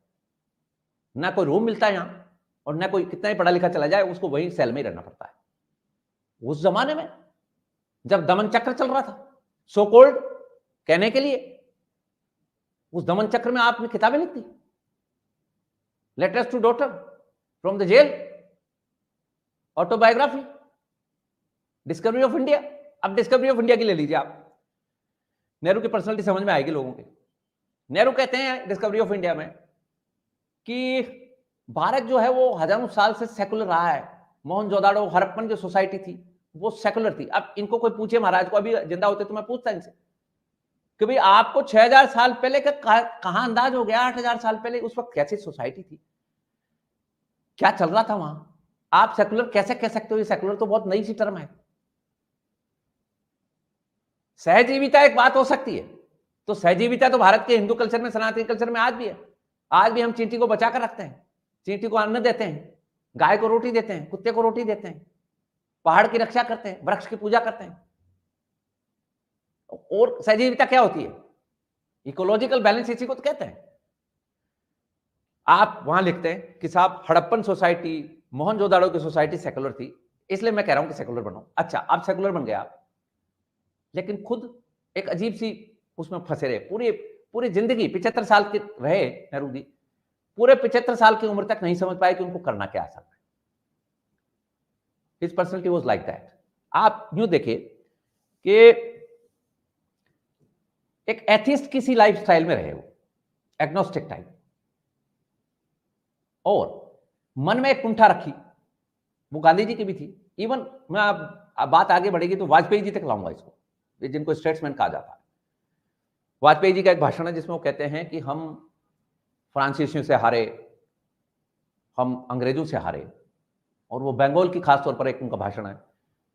ना कोई रूम मिलता है यहां, और ना कोई कितना ही पढ़ा लिखा चला जाए उसको वही सेल में ही रहना पड़ता है। उस जमाने में जब दमन चक्र चल रहा था, सो कॉल्ड कहने के लिए, उस दमन चक्र में आपने किताबें लिख दी, letters to daughter from the jail, autobiography, discovery of India. अब डिस्कवरी ऑफ इंडिया की ले लीजिए आप, नेहरू की पर्सनालिटी समझ में आएगी लोगों के। नेहरू कहते हैं डिस्कवरी ऑफ इंडिया में कि भारत जो है वो हजारों साल से सेकुलर रहा है। मोहनजोदाड़ो हड़प्पन जो सोसाइटी थी वो सेकुलर थी। अब इनको कोई पूछे, महाराज को अभी जिंदा होते तो मैं पूछता इनसे कि भाई आपको 6000 साल पहले का कहां अंदाज हो गया, 8000 साल पहले उस वक्त कैसी सोसाइटी थी, क्या चल रहा था वहां, आप सेकुलर कैसे कह सकते हो। ये सेकुलर तो बहुत नई सी टर्म है। सहजीविता एक बात हो सकती है, तो सहजीविता तो भारत के हिंदू कल्चर में, सनातनी कल्चर में आज भी है। आज भी हम चींटी को बचा कर रखते हैं, चींटी को अन्न देते हैं, गाय को रोटी देते हैं, कुत्ते को रोटी देते हैं, पहाड़ की रक्षा करते हैं, वृक्ष की पूजा करते हैं। और सजीवता क्या होती है? इकोलॉजिकल बैलेंस इसी को तो कहते हैं। आप वहां लिखते हैं कि साहब हड़प्पन सोसाइटी, मोहनजोदाड़ो की सोसाइटी सेकुलर थी, इसलिए मैं कह रहा हूं कि सेकुलर बनो। अच्छा, आप सेकुलर बन गए आप, लेकिन खुद एक अजीब सी उसमें फंसे रहे। पूरी पूरी जिंदगी 75 साल के रहे नेहरू जी, पूरे 75 साल की उम्र तक नहीं समझ पाए कि उनको करना क्या है। His personality was like that. आप यूं देखिए कि एक एथिस्ट किसी लाइफस्टाइल में रहे, वो एग्नोस्टिक टाइप, और मन में एक कुंठा रखी, वो गांधी जी की भी थी। इवन मैं अब बात आगे बढ़ेगी तो वाजपेयी जी तक लाऊंगा इसको, जिनको स्टेट्समैन कहा जाता है। वाजपेयी जी का एक भाषण है जिसमें वो कहते हैं कि हम फ्रांसीसियों से हारे, हम अंग्रेजों से हारे, और वो बंगाल की खास तौर पर एक उनका भाषण है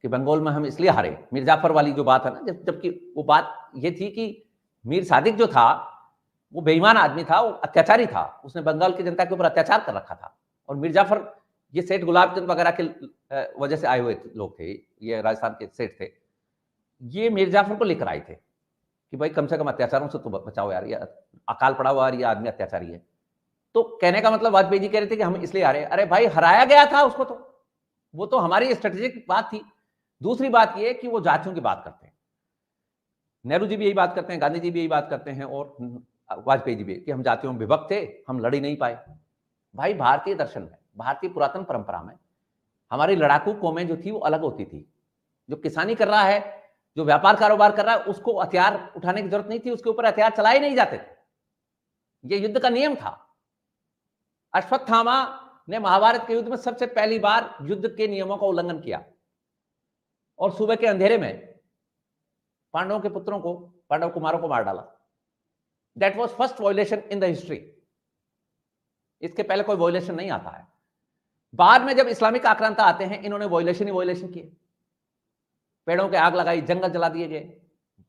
कि बंगाल में हम इसलिए हारे, मीर जाफर वाली जो बात है ना, जबकि वो बात ये थी कि मीर सादिक जो था वो बेईमान आदमी था, वो अत्याचारी था, उसने बंगाल की जनता के ऊपर अत्याचार कर रखा था। और मीर जाफर ये सेठ गुलाब चंद वगैरह के वजह से आए हुए लोग थे, ये राजस्थान के सेठ थे, ये मीर जाफर को लेकर आए थे कि भाई कम से कम अत्याचारों से तो बचाओ यार, ये अकाल पड़ा हुआ और ये आदमी अत्याचारी है। तो कहने का मतलब वाजपेयी जी कह रहे थे कि हम इसलिए हारे। अरे भाई, हराया गया था उसको, तो वो तो हमारी स्ट्रेटेजिक बात थी। दूसरी बात ये कि वो जातियों की बात करते हैं, नेहरू जी भी यही बात करते हैं, गांधी जी भी यही बात करते हैं, और वाजपेयी जी भी, कि हम जातियों में विभक्त थे, हम लड़ ही नहीं पाए। भाई, भारतीय दर्शन में, भारतीय पुरातन परंपरा में हमारी लड़ाकू कौमें जो थी वो अलग होती थी। जो किसानी कर रहा है, जो व्यापार कारोबार कर रहा है, उसको हथियार उठाने की जरूरत नहीं थी, उसके ऊपर हथियार चलाए नहीं जाते थे, ये युद्ध का नियम था। अश्वत्थामा ने महाभारत के युद्ध में सबसे पहली बार युद्ध के नियमों का उल्लंघन किया, और सुबह के अंधेरे में पांडवों के पुत्रों को, पांडव कुमारों को मार डाला। That was first violation in the history. इसके पहले कोई वॉयलेशन नहीं आता है। बाद में जब इस्लामिक आक्रांता आते हैं, इन्होंने वॉयलेशन ही वॉयलेशन किए, पेड़ों के आग लगाई, जंगल जला दिए गए,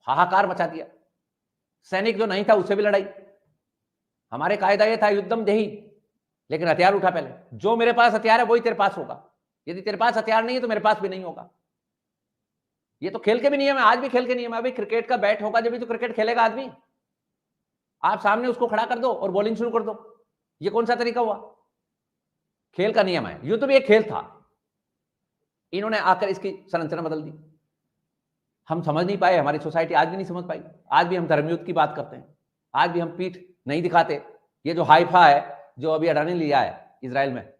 हाहाकार मचा दिया। सैनिक जो नहीं था उससे भी लड़ाई। हमारे कायदा ये था युद्धम देही, लेकिन हथियार उठा पहले। जो मेरे पास हथियार है वही तेरे पास होगा, यदि तेरे पास हथियार नहीं है तो मेरे पास भी नहीं होगा। ये तो खेल के भी नियम है, आज भी खेल के नियम है। अभी क्रिकेट का बैट होगा जब भी तो क्रिकेट खेलेगा आदमी। आप सामने उसको खड़ा कर दो और बॉलिंग शुरू कर दो, ये कौन सा तरीका हुआ? खेल का नियम है। युद्ध भी एक खेल था, इन्होंने आकर इसकी संरचना बदल दी। हम समझ नहीं पाए, हमारी सोसाइटी आज भी नहीं समझ पाई। आज भी हम धर्मयुद्ध की बात करते हैं, आज भी हम पीठ नहीं दिखाते। ये जो हाइफा है, जो अभी अडानी लिया है इजराइल में,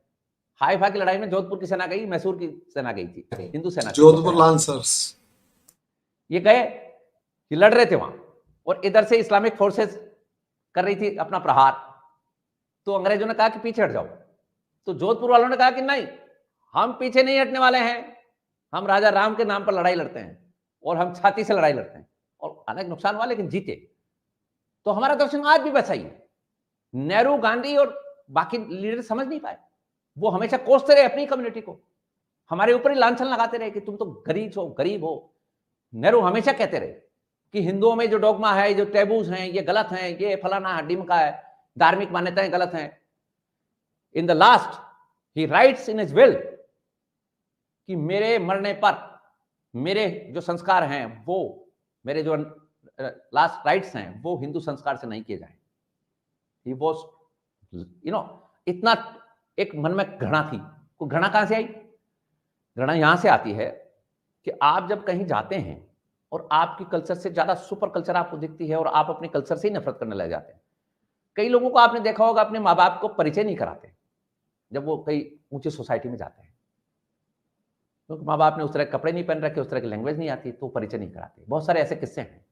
हाइफा की लड़ाई में जोधपुर की सेना गई, मैसूर की सेना गई थी, हिंदू सेना, जोधपुर लांसर्स, ये गए, ये लड़ रहे थे वहां, और इधर से इस्लामिक फोर्सेस कर रही थी अपना प्रहार। तो अंग्रेजों ने कहा कि पीछे हट जाओ, तो जोधपुर वालों ने कहा कि नहीं, हम पीछे नहीं हटने वाले हैं, हम राजा राम के नाम पर लड़ाई लड़ते हैं, और हम छाती से लड़ाई लड़ते हैं। और अनेक नुकसान हुआ, लेकिन जीते। तो हमारा दर्शन आज भी वैसा ही है। नेहरू, गांधी और बाकी लीडर समझ नहीं पाए। वो हमेशा कोसते रहे अपनी कम्युनिटी को, हमारे ऊपर ही लांछन लगाते रहे कि तुम तो गरीब हो। नेहरू हमेशा कहते रहे कि हिंदुओं में जो डोगमा है, जो टैबूज हैं, ये गलत हैं, ये फलाना हड्डी मका है, धार्मिक मान्यताएं गलत हैं। In the last he rights in his will कि मेरे मरने पर मेरे जो संस्कार हैं, वो मेरे जो लास्ट राइट्स हैं, वो हिंदू संस्कार से नहीं किए जाएं। ही वॉज इतना एक मन में घृणा थी। वो घृणा कहां से आई? घृणा यहां से आती है कि आप जब कहीं जाते हैं और आपकी कल्चर से ज्यादा सुपर कल्चर आपको दिखती है, और आप अपने कल्चर से ही नफरत करने लग जाते हैं। कई लोगों को आपने देखा होगा अपने माँ बाप को परिचय नहीं कराते जब वो कई ऊंची सोसाइटी में जाते हैं, क्योंकि माँ बाप ने उस तरह के कपड़े नहीं पहन रखे, उस तरह की लैंग्वेज नहीं आती, तो परिचय नहीं कराते। बहुत सारे ऐसे किस्से हैं।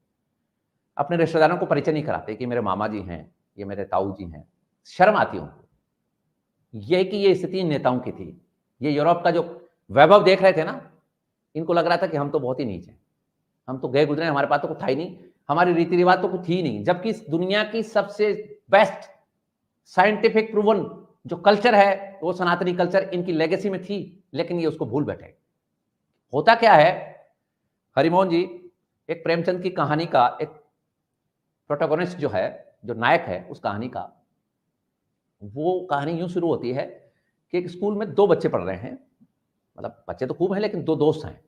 अपने रिश्तेदारों को परिचय नहीं कराते कि मेरे मामा जी हैं, ये मेरे ताऊ जी हैं। शर्म आती है उनको। ये कि ये स्थिति नेताओं की थी। ये यूरोप का जो वैभव देख रहे थे ना, इनको लग रहा था कि हम तो बहुत ही नीच हैं, हम तो गए गुजरे, हमारे पास तो कुछ था ही नहीं, हमारी रीति रिवाज तो कुछ ही नहीं। जबकि इस दुनिया की सबसे बेस्ट साइंटिफिक प्रूवन जो कल्चर है, वो सनातनी कल्चर इनकी लेगेसी में थी, लेकिन ये उसको भूल बैठे। होता क्या है, हरिमोहन जी, एक प्रेमचंद की कहानी का एक प्रोटोगोनिस्ट जो है, जो नायक है उस कहानी का, वो कहानी यूं शुरू होती है कि एक स्कूल में दो बच्चे पढ़ रहे हैं, मतलब बच्चे तो खूब हैं लेकिन दो दोस्त हैं।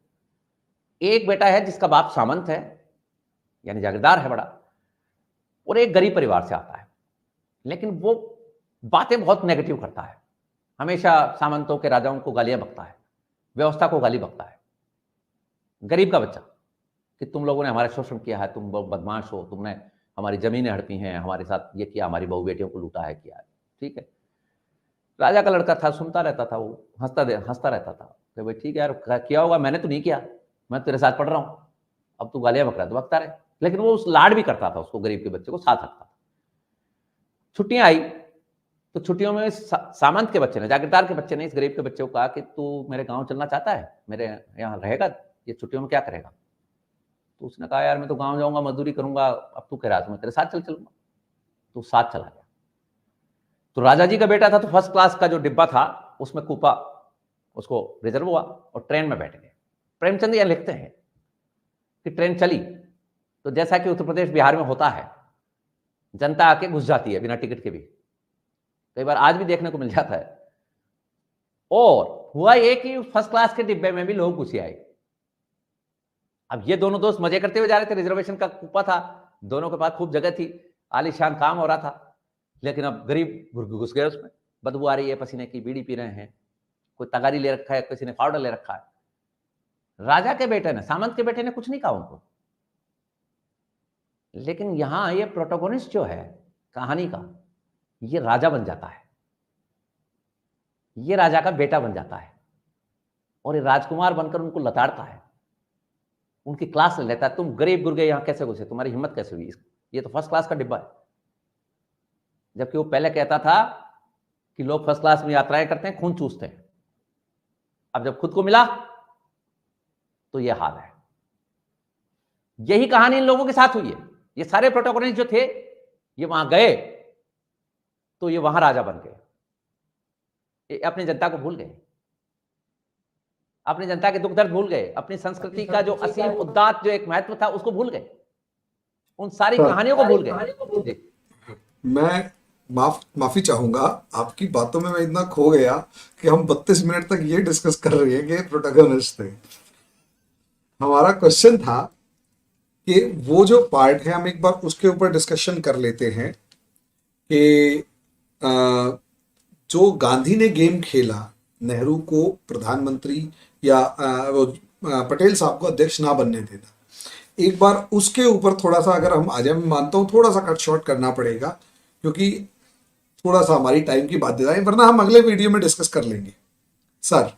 एक बेटा है जिसका बाप सामंत है, यानी जागीरदार है बड़ा, और एक गरीब परिवार से आता है, लेकिन वो बातें बहुत नेगेटिव करता है, हमेशा सामंतों के राजाओं को गालियां बकता है, व्यवस्था को गाली बकता है। गरीब का बच्चा कि तुम लोगों ने हमारा शोषण किया है, तुम बहुत बदमाश हो, तुमने हमारी जमीनें हड़पी हैं, हमारे साथ ये किया, हमारी बहू बेटियों को लूटा है, किया है। ठीक है, राजा का लड़का था, सुनता रहता था, वो हंसता रहता था कि भाई ठीक है यार, किया होगा, मैंने तो नहीं किया, मैं तेरे साथ पढ़ रहा हूँ, अब तू गालियां बक रहा है तो बकता रहे। लेकिन वो उस लाड भी करता था उसको, गरीब के बच्चे को साथ रखता था। छुट्टियां आई तो छुट्टियों में सामंत के बच्चे ने, जागीरदार के बच्चे ने इस गरीब के बच्चे को कहा कि तू मेरे गांव चलना चाहता है, मेरे यहाँ रहेगा, ये छुट्टियों में क्या करेगा? तो उसने कहा यार मैं तो गांव जाऊंगा, मजदूरी करूंगा, अब तू कह रहा है तो मैं तेरे साथ चलूंगा। तो साथ चला गया। तो राजा जी का बेटा था, तो फर्स्ट क्लास का जो डिब्बा था उसमें कूपा उसको रिजर्व हुआ और ट्रेन में बैठ गए। प्रेमचंद यह लिखते हैं कि ट्रेन चली तो जैसा कि उत्तर प्रदेश बिहार में होता है, जनता आके घुस जाती है बिना टिकट के भी, कई बार आज भी देखने को मिल जाता है। और हुआ ये कि फर्स्ट क्लास के डिब्बे में भी लोग घुसे आए। अब ये दोनों दोस्त मजे करते हुए जा रहे थे, रिजर्वेशन का कूपा था, दोनों के पास खूब जगह थी, आलीशान काम हो रहा था, लेकिन अब गरीब घुस गए उसमें, बदबू आ रही है पसीने की, बीड़ी पी रहे हैं, कोई तगारी ले रखा है, किसी ने पाउडर ले रखा है। राजा के बेटे ने, सामंत के बेटे ने कुछ नहीं कहा उनको, लेकिन यहां ये प्रोटोगोनिस्ट जो है कहानी का, ये राजा बन जाता है, ये राजा का बेटा बन जाता है, और ये राजकुमार बनकर उनको लताड़ता है, उनकी क्लास ले लेता है। तुम गरीब गुरगे यहां कैसे घुसे, तुम्हारी हिम्मत कैसे हुई, ये तो फर्स्ट क्लास का डिब्बा है। जबकि वो पहले कहता था कि लोग फर्स्ट क्लास में यात्राएं करते हैं, खून चूसते हैं, अब जब खुद को मिला तो ये हाल है। यही कहानी इन लोगों के साथ हुई है। ये सारे प्रोटोगोनिस्ट जो थे ये वहां गए तो ये वहां राजा बन गए, ये अपनी जनता को भूल गए, अपनी जनता के दुख दर्द भूल गए, अपनी संस्कृति का जो असीम उदात्त जो एक महत्व था उसको भूल गए, उन सारी कहानियों को भूल गए। मैं माफी चाहूंगा, आपकी बातों में मैं इतना खो गया कि हम 32 मिनट तक ये डिस्कस कर रहे हैं कि प्रोटोगोनिस्ट थे। हमारा क्वेश्चन था कि वो जो पार्ट है हम एक बार उसके ऊपर डिस्कशन कर लेते हैं कि अ, जो गांधी ने गेम खेला, नेहरू को प्रधानमंत्री या पटेल साहब को अध्यक्ष ना बनने देना, एक बार उसके ऊपर थोड़ा सा अगर हम आ जाए, मैं मानता हूँ थोड़ा सा कट शॉर्ट करना पड़ेगा क्योंकि थोड़ा सा हमारी टाइम की बाध्यता है, वरना हम अगले वीडियो में डिस्कस कर लेंगे। सर,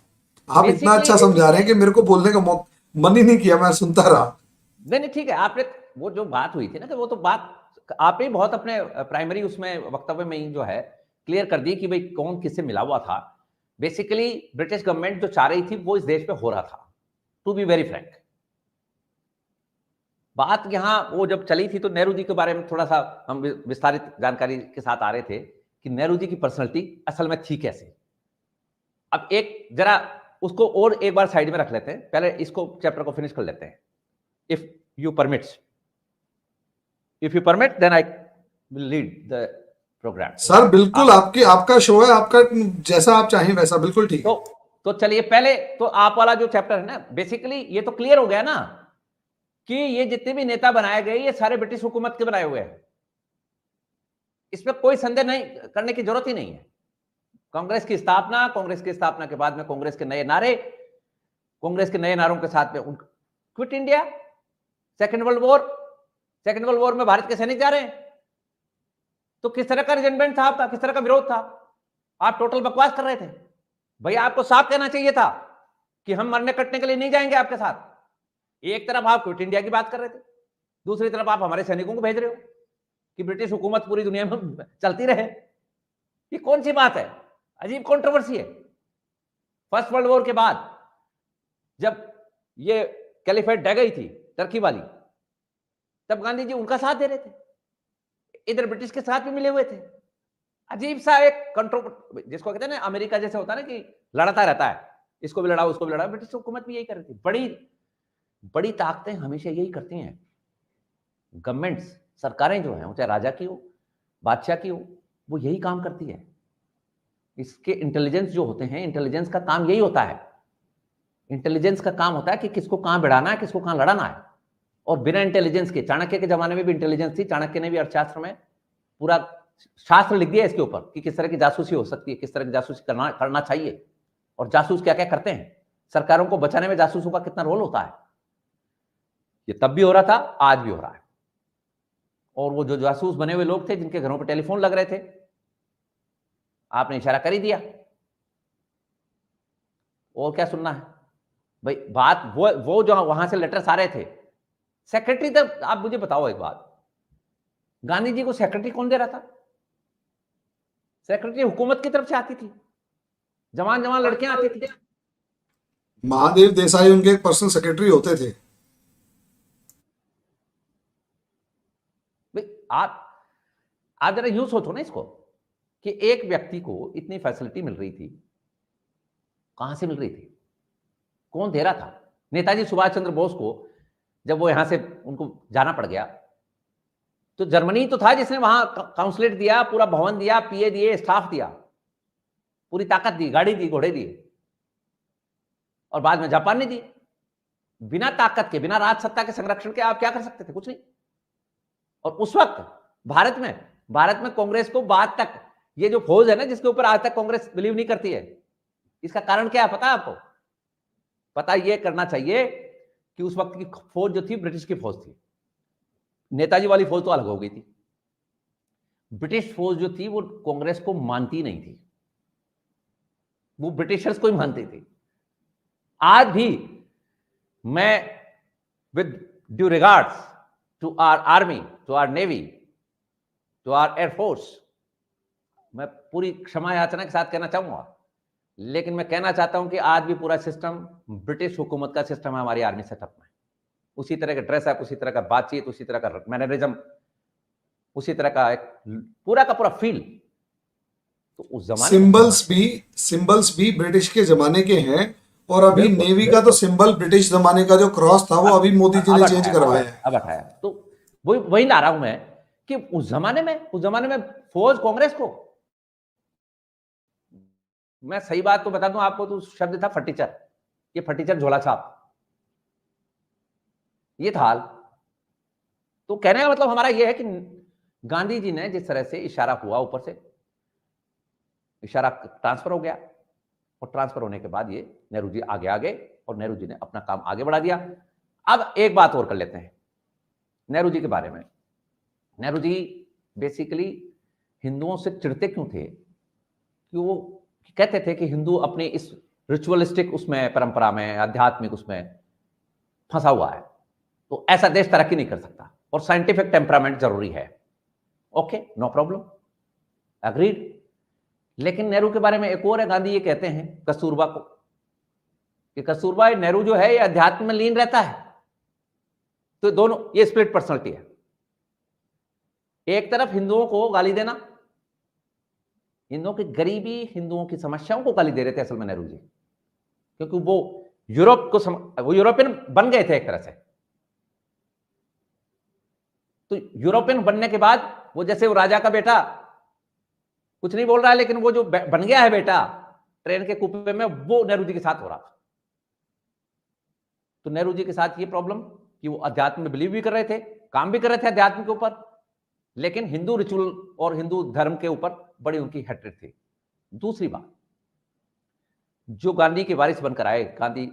आप इतना अच्छा समझा रहे हैं कि मेरे को बोलने का मन ही नहीं किया, मैं सुनता रहा। नहीं ठीक है, आपने वो जो बात हुई थी ना, कि वो तो बात आपने बहुत अपने प्राइमरी उसमें वक्तव्य में ही जो है क्लियर कर दी कि भाई कौन किससे मिला हुआ था। बेसिकली ब्रिटिश गवर्नमेंट जो चाह रही थी वो इस देश पे हो रहा था, टू बी वेरी फ्रैंक। बात यहां वो जब चली थी तो नेहरू जी के बारे में थोड़ा सा हम विस्तारित जानकारी के साथ आ रहे थे कि नेहरू जी की पर्सनैलिटी असल में थी कैसे। अब एक जरा उसको और एक बार साइड में रख लेते हैं, पहले इसको चैप्टर को फिनिश कर लेते हैं, if you permits. If you permit, then I will lead the program. Sir बिल्कुल, आपकी आपका शो है, आपका जैसा आप चाहें वैसा, बिल्कुल ठीक है। तो चलिए पहले तो आप वाला जो चैप्टर है ना, बेसिकली ये तो क्लियर हो गया ना कि ये जितने भी नेता बनाए गए ये सारे ब्रिटिश हुकूमत के बनाए हुए हैं, इसमें कोई संदेह नहीं करने की जरूरत ही नहीं है। कांग्रेस की स्थापना के बाद में कांग्रेस के नए नारे, कांग्रेस के नए नारों के साथ में quit India, second world war में भारत के सैनिक जा रहे हैं, तो किस तरह का रिजेंटमेंट था आपका, किस तरह का विरोध था? आप टोटल बकवास कर रहे थे। भैया आपको साफ कहना चाहिए था कि हम मरने कटने के लिए नहीं जाएंगे आपके साथ। एक तरफ आप क्विट इंडिया की बात कर रहे थे, दूसरी तरफ आप हमारे सैनिकों को भेज रहे हो कि ब्रिटिश हुकूमत पूरी दुनिया में चलती रहे। ये कौन सी बात है? अजीब कंट्रोवर्सी है। फर्स्ट वर्ल्ड वॉर के बाद जब ये कैलिफेट ढह गई थी टर्की वाली, तब गांधी जी उनका साथ दे रहे थे, इधर ब्रिटिश के साथ भी मिले हुए थे। अजीब सा एक कंट्रोल, जिसको कहते हैं ना अमेरिका जैसे होता है ना कि लड़ता रहता है, इसको भी लड़ाओ उसको भी लड़ाओ, ब्रिटिश हुकूमत भी यही कर रही थी। बड़ी बड़ी ताकतें हमेशा यही करती हैं। गवर्नमेंट्स, सरकारें जो हैं, चाहे राजा की हो, बादशाह की हो, वो यही काम करती है। इसके इंटेलिजेंस जो होते हैं, इंटेलिजेंस का काम यही होता है। इंटेलिजेंस का काम होता है कि किसको कहां भिड़ाना है, किसको कहां लड़ाना है। और बिना इंटेलिजेंस के, चाणक्य के जमाने में भी इंटेलिजेंस थी, चाणक्य ने भी अर्थशास्त्र में पूरा शास्त्र लिख दिया इसके ऊपर कि किस तरह की जासूसी हो सकती है, किस तरह की जासूसी करना चाहिए, और जासूस क्या क्या करते हैं, सरकारों को बचाने में जासूसों का कितना रोल होता है। ये तब भी हो रहा था, आज भी हो रहा है। और वो जो जासूस बने हुए लोग थे, जिनके घरों पर टेलीफोन लग रहे थे, आपने इशारा कर ही दिया, और क्या सुनना है भाई। बात वो जो वहां से लेटर्स आ रहे थे, सेक्रेटरी तक, आप मुझे बताओ एक बात, गांधी जी को सेक्रेटरी कौन दे रहा था? सेक्रेटरी हुकूमत की तरफ से आती थी, जवान जवान लड़कियां आती थी। महादेव देसाई उनके एक पर्सनल सेक्रेटरी होते थे। भाई आप जरा यूं सोचो ना इसको, कि एक व्यक्ति को इतनी फैसिलिटी मिल रही थी, कहां से मिल रही थी, कौन दे रहा था? नेताजी सुभाष चंद्र बोस को जब वो यहां से उनको जाना पड़ गया, तो जर्मनी तो था जिसने वहां काउंसलेट दिया, पूरा भवन दिया, पीए दिए, स्टाफ दिया, पूरी ताकत दी, गाड़ी दी, घोड़े दिए, और बाद में जापान ने दी। बिना ताकत के, बिना राज सत्ता के संरक्षण के आप क्या कर सकते थे? कुछ नहीं। और उस वक्त भारत में कांग्रेस को बाद तक, ये जो फौज है ना, जिसके ऊपर आज तक कांग्रेस बिलीव नहीं करती है, इसका कारण क्या है पता है आपको? पता ये करना चाहिए कि उस वक्त की फौज जो थी, ब्रिटिश की फौज थी। नेताजी वाली फौज तो अलग हो गई थी। ब्रिटिश फौज जो थी वो कांग्रेस को मानती नहीं थी, वो ब्रिटिशर्स को ही मानती थी। आज भी मैं, with due regards to our army, to our navy, to our air force, मैं पूरी क्षमा याचना के साथ कहना चाहूंगा, लेकिन मैं कहना चाहता हूं कि आज भी पूरा सिस्टम ब्रिटिश हुकूमत का सिस्टम है हमारी आर्मी सेटअप में। उसी तरह का ड्रेसअप, उसी तरह का बातचीत, उसी तरह का मैनरिज्म, उसी तरह का एक पूरा का पूरा फील। तो उस जमाने में सिंबल्स भी ब्रिटिश के जमाने के हैं, और अभी बिल्कुल नेवी का तो सिंबल ब्रिटिश जमाने का जो क्रॉस था वो अभी मोदी जी अब ने हटाया, चेंज करवाया है। अब हटाया। तो वही ला रहा हूं मैं, कि उस जमाने में फौज कांग्रेस को, मैं सही बात तो बता दूं आपको, तो शब्द था फटीचर, ये फटीचर झोला छाप, ये था हाल। तो कहने का मतलब हमारा ये है कि गांधी जी ने जिस तरह से इशारा हुआ, ऊपर से इशारा ट्रांसफर हो गया, और ट्रांसफर होने के बाद ये नेहरू जी आगे आ गए, और नेहरू जी ने अपना काम आगे बढ़ा दिया। अब एक बात और कर लेते हैं नेहरू जी के बारे में। नेहरू जी बेसिकली हिंदुओं से चिढ़ते क्यों थे? कि वो कहते थे कि हिंदू अपने इस रिचुअलिस्टिक उसमें, परंपरा में, आध्यात्मिक उसमें फंसा हुआ है, तो ऐसा देश तरक्की नहीं कर सकता, और साइंटिफिक टेम्परामेंट जरूरी है। Okay, no problem, agreed. लेकिन नेहरू के बारे में एक और है, गांधी ये कहते हैं कस्तूरबा को, कि कस्तूरबा नेहरू जो है ये अध्यात्म में लीन रहता है। तो दोनों, ये स्प्लिट पर्सनालिटी है। एक तरफ हिंदुओं को गाली देना, हिंदुओं की गरीबी, हिंदुओं की समस्याओं को गाली दे रहे थे असल में नेहरू जी, क्योंकि वो वो यूरोपियन बन गए थे एक तरह से। तो यूरोपियन बनने के बाद वो, जैसे वो राजा का बेटा कुछ नहीं बोल रहा है, लेकिन वो जो बन गया है बेटा ट्रेन के कुप्पे में, वो नेहरू जी के साथ हो रहा था। तो नेहरू जी के साथ ये प्रॉब्लम कि वो अध्यात्म में बिलीव भी कर रहे थे, काम भी कर रहे थे अध्यात्म के ऊपर, लेकिन हिंदू रिचुअल और हिंदू धर्म के ऊपर बड़ी उनकी हेट्रेड थी। दूसरी बात, जो गांधी के वारिस बनकर आए, गांधी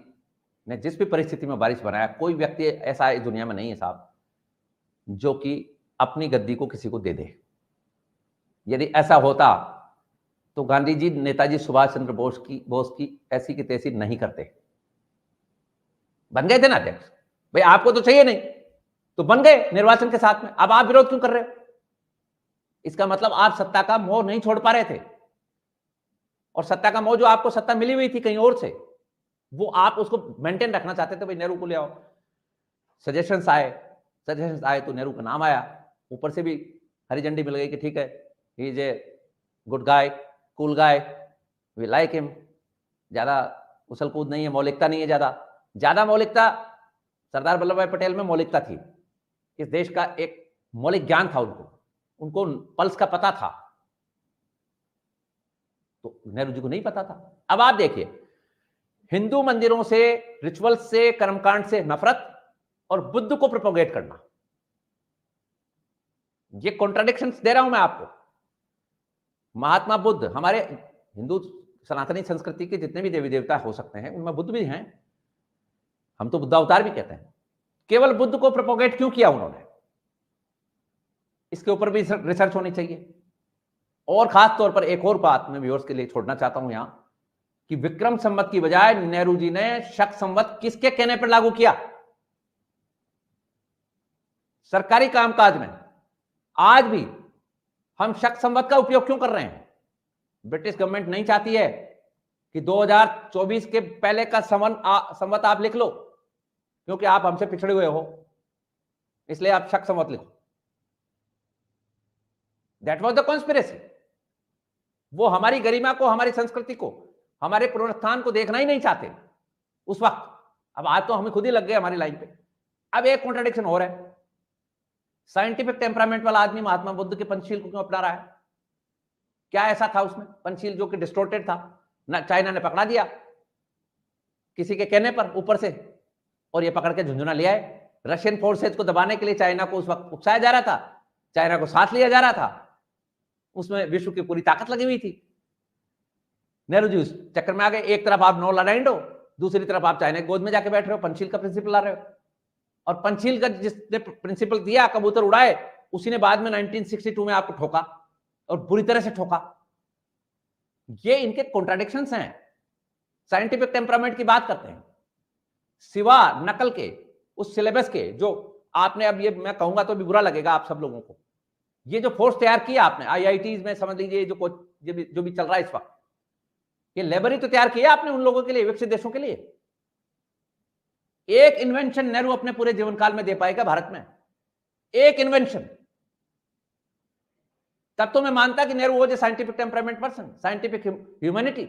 ने जिस भी परिस्थिति में वारिस बनाया, कोई व्यक्ति ऐसा इस दुनिया में नहीं है साहब जो कि अपनी गद्दी को किसी को दे दे। यदि ऐसा होता तो गांधी जी नेताजी सुभाष चंद्र बोस की ऐसी की तैसी नहीं करते। बन गए थे ना अध्यक्ष, भाई आपको तो चाहिए नहीं, तो बन गए निर्वाचन के साथ में। अब आप विरोध क्यों कर रहे हो? इसका मतलब आप सत्ता का मोह नहीं छोड़ पा रहे थे, और सत्ता का मोह, जो आपको सत्ता मिली हुई थी कहीं और से, वो आप उसको मेंटेन रखना चाहते थे। भाई नेहरू को ले आओ, सजेशंस आए तो नेहरू का नाम आया, ऊपर से भी हरी झंडी मिल गई कि ठीक है, he is a good guy, cool guy, we like him. ज्यादा उछल कूद नहीं है, मौलिकता नहीं है, ज्यादा मौलिकता सरदार वल्लभ भाई पटेल में मौलिकता थी। इस देश का एक मौलिक ज्ञान था उनको पल्स का पता था। तो नेहरू जी को नहीं पता था। अब आप देखिए, हिंदू मंदिरों से, रिचुअल से, कर्मकांड से नफरत और बुद्ध को प्रोपोगेट करना, ये कॉन्ट्राडिक्शंस दे रहा हूं मैं आपको। महात्मा बुद्ध, हमारे हिंदू सनातनी संस्कृति के जितने भी देवी देवता हो सकते हैं उनमें बुद्ध भी हैं, हम तो बुद्धावतार भी कहते हैं। केवल बुद्ध को प्रोपोगेट क्यों किया उन्होंने? इसके ऊपर भी रिसर्च होनी चाहिए। और खास तौर पर एक और बात मैं व्यूअर्स के लिए छोड़ना चाहता हूं यहां, कि विक्रम संवत की बजाय नेहरू जी ने शक संवत किसके कहने पर लागू किया? सरकारी कामकाज में आज भी हम शक संवत का उपयोग क्यों कर रहे हैं? ब्रिटिश गवर्नमेंट नहीं चाहती है कि 2024 के पहले का संवत आप लिख लो, क्योंकि आप हमसे पिछड़े हुए हो, इसलिए आप शक संवत लिखो। That was the conspiracy. वो हमारी गरिमा को, हमारी संस्कृति को, हमारे पुनरुत्थान को देखना ही नहीं चाहते उस वक्त। अब आज तो हमें खुद ही लग गए हमारी लाइन पे। अब एक कॉन्ट्रडिक्शन हो रहा है, साइंटिफिक टेम्परामेंट वाला आदमी महात्मा बुद्ध के पंचशील को क्यों अपना रहा है? क्या ऐसा था उसमें पंचशील जो कि डिस्टोर्टेड था? ना चाइना ने पकड़ा दिया किसी के कहने पर ऊपर से, और ये पकड़ के झुंझुना ले आए। रशियन फोर्सेज को दबाने के लिए चाइना को उस वक्त उकसाया जा रहा था, चाइना को साथ लिया जा रहा था, उसमें विश्व की पूरी ताकत लगी हुई थी। नेहरू जी उस चक्कर में आ गए। एक तरफ आप नॉन अलाइंड हो, दूसरी तरफ आप चाइना की गोद में जाके बैठ रहे हो, पंचशील का प्रिंसिपल ला रहे हो। और पंचशील का जिसने प्रिंसिपल दिया, कबूतर उड़ाए, उसी ने बाद में 1962 में आपको ठोका, और बुरी तरह से ठोका। ये इनके कॉन्ट्राडिक्शंस हैं। साइंटिफिक टेम्परामेंट की बात करते हैं, सिवा नकल के, उस सिलेबस के जो आपने, अब ये मैं कहूंगा तो भी बुरा लगेगा आप सब लोगों को, ये जो फोर्स तैयार किया आपने आईआईटीज में, समझ लीजिए जो भी चल रहा है इस वक्त, ये लेबर ही तो तैयार किया आपने उन लोगों के लिए, विकसित देशों के लिए। एक इन्वेंशन नेहरू अपने पूरे जीवन काल में दे पाएगा भारत में? एक इन्वेंशन। तब तो मैं मानता कि नेहरू वो जो scientific temperament person, scientific humanity.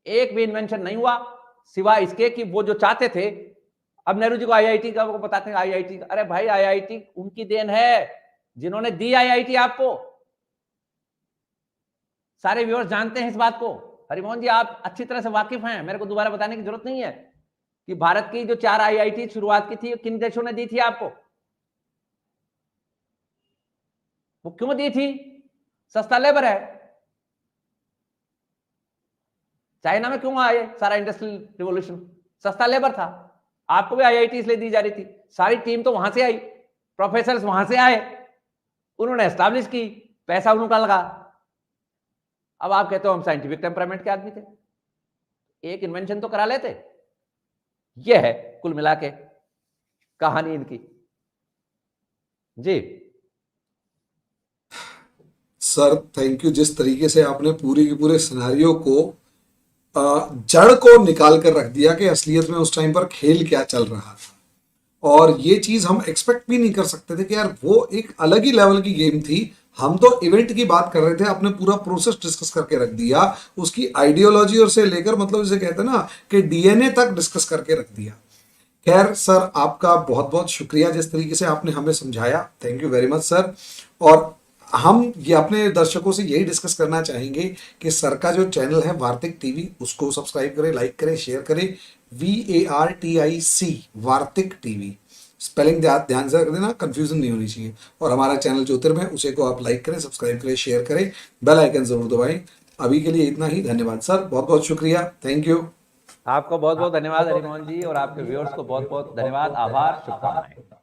एक भी इन्वेंशन नहीं हुआ सिवाय इसके कि वो जो चाहते थे। अब नेहरू जी को आईआईटी का वो बताते हैं, आईआईटी, अरे भाई आईआईटी उनकी देन है जिन्होंने दी आईआईटी आपको। सारे व्यूअर्स जानते हैं इस बात को। हरिमोहन जी आप अच्छी तरह से वाकिफ हैं, मेरे को दोबारा बताने की जरूरत नहीं है कि भारत की जो 4 आईआईटी शुरुआत की थी किन देशों ने दी थी आपको? वो क्यों दी थी? सस्ता लेबर है। चाइना में क्यों आए सारा इंडस्ट्रियल रिवॉल्यूशन? सस्ता लेबर था। आपको भी आईआईटी इसलिए दी जा रही थी, सारी टीम तो वहां से आई, प्रोफेसर वहां से आए, उन्होंने एस्टैब्लिश की, पैसा उनका लगा। अब आप कहते हो हम साइंटिफिक टेम्परामेंट के आदमी थे, एक इन्वेंशन तो करा लेते। यह है कुल मिला के कहानी इनकी। जी सर थैंक यू, जिस तरीके से आपने पूरी के पूरे सिनेरियो को जड़ को निकाल कर रख दिया कि असलियत में उस टाइम पर खेल क्या चल रहा था। और ये चीज हम एक्सपेक्ट भी नहीं कर सकते थे कि यार वो एक अलग ही लेवल की गेम थी। हम तो इवेंट की बात कर रहे थे, आपने पूरा प्रोसेस डिस्कस करके रख दिया, उसकी आइडियोलॉजी और से लेकर मतलब इसे कहते हैं ना कि डीएनए तक डिस्कस करके रख दिया। खैर सर आपका बहुत बहुत शुक्रिया जिस तरीके से आपने हमें समझाया, thank you very much sir. और हम ये अपने दर्शकों से यही डिस्कस करना चाहेंगे कि सर का जो चैनल है वार्तिक टीवी, उसको सब्सक्राइब करें, लाइक करें, शेयर करें। VARTIC वार्तिक टीवी, स्पेलिंग ध्यान से कर देना, कंफ्यूजन नहीं होनी चाहिए। और हमारा चैनल ज्योतिर्मय है, उसे को आप लाइक करें, सब्सक्राइब करें, शेयर करें, बेल आइकन जरूर दबाएं। अभी के लिए इतना ही, धन्यवाद सर, बहुत बहुत शुक्रिया, थैंक यू। आपको बहुत बहुत धन्यवाद हरिमोहन जी, और आपके व्यूअर्स को बहुत बहुत धन्यवाद, आभार, शुभकामनाएं।